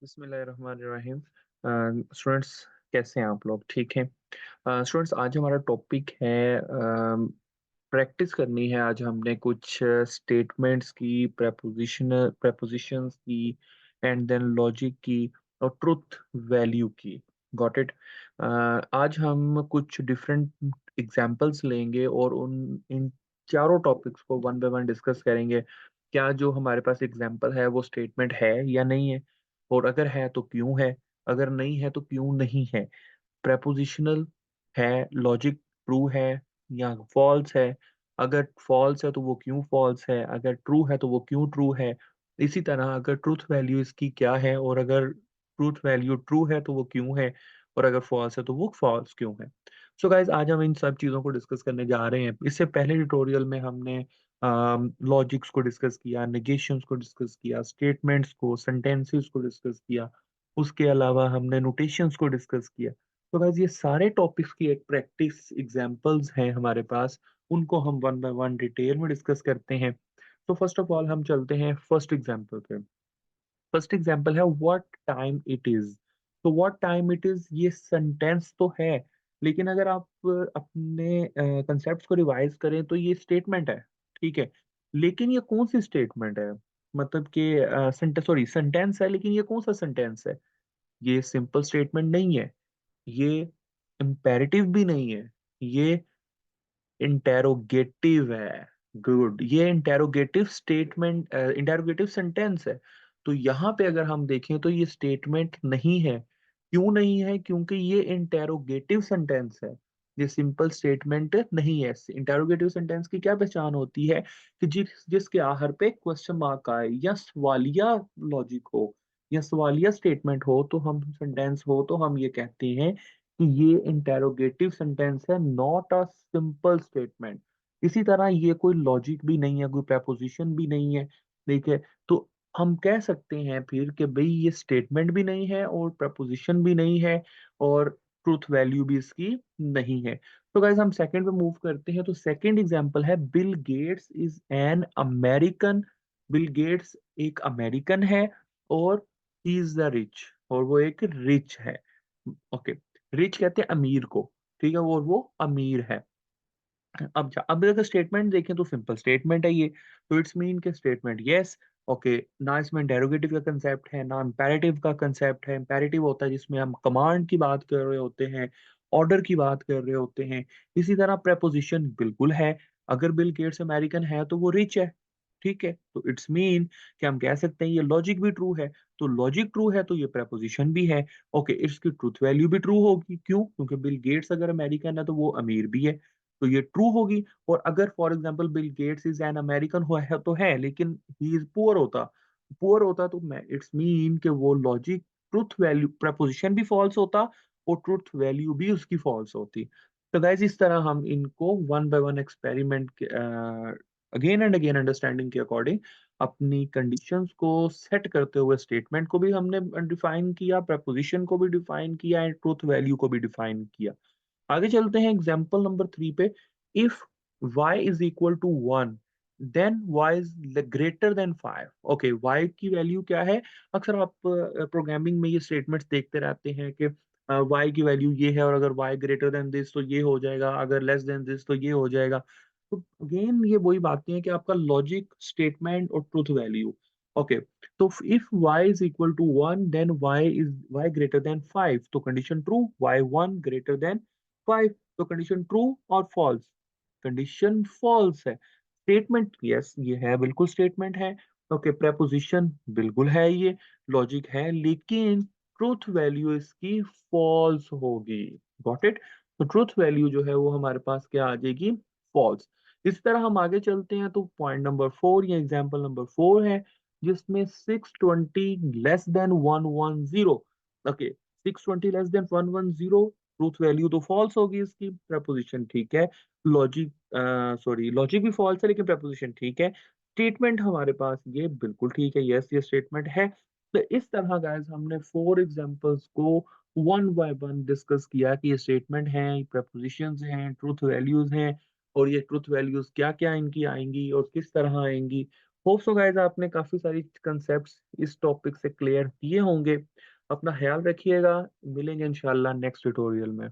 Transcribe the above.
बिस्मिल्लाहिर्रहमानिर्रहीम। स्टूडेंट्स, कैसे हैं आप लोग? ठीक हैं? स्टूडेंट्स, आज हमारा टॉपिक है, प्रैक्टिस करनी है। आज हमने कुछ स्टेटमेंट्स की, प्रेपोजिशंस की, एंड देन लॉजिक की और ट्रुथ वैल्यू की। Got it? आज हम कुछ डिफरेंट एग्जांपल्स लेंगे और उन इन चारों टॉपिक्स को वन बाय वन डिस्कस करेंगे। क्या जो हमारे पास एग्जांपल है वो स्टेटमेंट है या नहीं है, और अगर है तो क्यों है, अगर नहीं है तो क्यों नहीं है, प्रेपोजिशनल है, लॉजिक ट्रू है या फॉल्स है, अगर फॉल्स है तो वो क्यों फॉल्स है, अगर ट्रू है तो वो क्यों ट्रू है। इसी तरह अगर ट्रूथ वैल्यू इसकी क्या है, और अगर ट्रूथ वैल्यू ट्रू है तो वो क्यों है, और अगर फॉल्स है तो वो फॉल्स क्यों है। सो गाइज, आज हम इन सब चीज़ों को डिस्कस करने जा रहे हैं। इससे पहले ट्यूटोरियल में हमने लॉजिक्स को डिस्कस किया, नेगेशंस को डिस्कस किया, स्टेटमेंट्स को, सेंटेंसेस को डिस्कस किया। उसके अलावा हमने नोटेशंस को डिस्कस किया। तो गाइस, ये सारे टॉपिक्स की एक प्रैक्टिस एग्जांपल्स हैं हमारे पास। उनको हम वन बाय वन डिटेल में डिस्कस करते हैं। तो फर्स्ट ऑफ ऑल हम चलते हैं फर्स्ट एग्जांपल पे। फर्स्ट एग्जांपल है व्हाट टाइम इट इज। तो व्हाट टाइम इट इज ये सेंटेंस तो है, लेकिन अगर आप अपने कंसेप्ट्स को रिवाइज करें तो ये स्टेटमेंट है। ठीक है, लेकिन ये कौन सी स्टेटमेंट है? मतलब कि सेंटेंस है, लेकिन ये कौन सा सेंटेंस है? ये सिंपल स्टेटमेंट नहीं है, ये इम्पेरेटिव भी नहीं है, ये इंटेरोगेटिव है। गुड, ये इंटेरोगेटिव स्टेटमेंट, इंटेरोगेटिव सेंटेंस है। तो यहाँ पे अगर हम देखें तो ये स्टेटमेंट नहीं है। क्यों नहीं है? क्योंकि ये इंटेरोगेटिव सेंटेंस है, ये सिंपल स्टेटमेंट नहीं है। इंटेरोगेटिव सेंटेंस की क्या पहचान होती है? कि जिसके आखिर पे क्वेश्चन मार्क आए, या सवालिया लॉजिक हो, या सवालिया स्टेटमेंट हो, तो हम सेंटेंस हो, तो हम ये कहते हैं कि ये इंटेरोगेटिव सेंटेंस है, नॉट अ सिंपल स्टेटमेंट। इसी तरह ये कोई लॉजिक भी नहीं है, कोई preposition भी नहीं है। ठीक है, तो हम कह सकते हैं फिर कि भाई ये स्टेटमेंट भी नहीं है और preposition भी नहीं है, और ट्रूथ वैल्यू भी इसकी नहीं है। तो गाइस, हम सेकंड पे मूव करते हैं। तो सेकंड एग्जांपल है, Bill Gates is an American. Bill Gates एक अमेरिकन है, और ही इज द रिच, और वो एक रिच है। ओके, रिच कहते हैं अमीर को। ठीक है, वो अमीर है। अब अगर स्टेटमेंट देखें तो सिंपल स्टेटमेंट है ये। तो इट्स मीन के स्टेटमेंट यस। ओके, ना इसमें डेरोगेटिव का कंसेप्ट है, ना इंपेरेटिव का कंसेप्ट है। इंपेरेटिव होता है जिसमें हम कमांड की बात कर रहे होते हैं, ऑर्डर की बात कर रहे होते हैं। इसी तरह प्रेपोजिशन बिल्कुल है। अगर बिल गेट्स अमेरिकन है तो वो रिच है। ठीक है, तो इट्स मीन कि हम कह सकते हैं ये लॉजिक भी ट्रू है। तो लॉजिक ट्रू है तो ये प्रेपोजिशन भी है। ओके, इसकी ट्रूथ वैल्यू भी ट्रू होगी। क्यों? क्योंकि बिल गेट्स अगर अमेरिकन है तो वो अमीर भी है, तो ये ट्रू होगी। और अगर for example Bill Gates is an American हुआ है तो है, लेकिन ही इज पुअर होता तो मैं इट्स मीन कि वो लॉजिक, ट्रुथ वैल्यू, प्रपोजिशन भी फॉल्स होता, और ट्रुथ वैल्यू भी उसकी फॉल्स होती। तो गाइस, इस तरह हम इनको one by one experiment, again and again understanding के अकॉर्डिंग अपनी कंडीशंस को सेट करते हुए स्टेटमेंट को भी हमने डिफाइन किया, प्रपोजिशन को भी डिफाइन किया, एंड ट्रुथ वैल्यू को भी डिफाइन किया। आगे चलते हैं एग्जाम्पल नंबर 3 पे। If y is equal to 1, then y is greater than 5। Okay, y की वैल्यू क्या है? अक्सर आप प्रोग्रामिंग में ये स्टेटमेंट्स देखते रहते हैं कि y की वैल्यू ये है, और अगर y ग्रेटर देन दिस तो ये हो जाएगा, अगर लेस देन दिस तो ये हो जाएगा। तो अगेन ये वही बातें हैं कि आपका लॉजिक, स्टेटमेंट और ट्रूथ वैल्यू। ओके, तो if y is equal to 1, then y greater than 5। तो condition true, y1 greater than 5। तो कंडीशन ट्रू और फॉल्स? कंडीशन फॉल्स है। स्टेटमेंट यस, ये है, बिल्कुल स्टेटमेंट है। ओके, प्रेपोजिशन बिल्कुल है ये, लॉजिक है, लेकिन ट्रूथ वैल्यू इसकी फॉल्स होगी। Got it? तो ट्रूथ वैल्यू जो है वो हमारे पास क्या आ जाएगी? फॉल्स। इस तरह हम आगे चलते हैं तो पॉइंट नंबर 4 या एग्जांपल नंबर 4 है, जिसमें 620 less than 110। Okay, 620 less than 110, truth value तो फॉल्स होगी इसकी, प्रपोजिशन ठीक है, लॉजिक, सॉरी, लॉजिक भी फॉल्स है लेकिन प्रपोजिशन ठीक है। स्टेटमेंट हमारे पास ये बिल्कुल ठीक है, यस ये स्टेटमेंट है। तो इस तरह गाइस हमने 4 एग्जांपल्स को वन बाय वन डिस्कस किया कि ये स्टेटमेंट हैं, प्रपोजिशंस हैं, ट्रूथ वैल्यूज हैं, और ये ट्रूथ वैल्यूज क्या क्या इनकी आएंगी और किस तरह आएंगी। होप सो गाइस आपने काफ़ी सारी कंसेप्ट्स इस टॉपिक से क्लियर किए होंगे। अपना ख़्याल रखिएगा, मिलेंगे इंशाल्लाह नेक्स्ट ट्यूटोरियल में।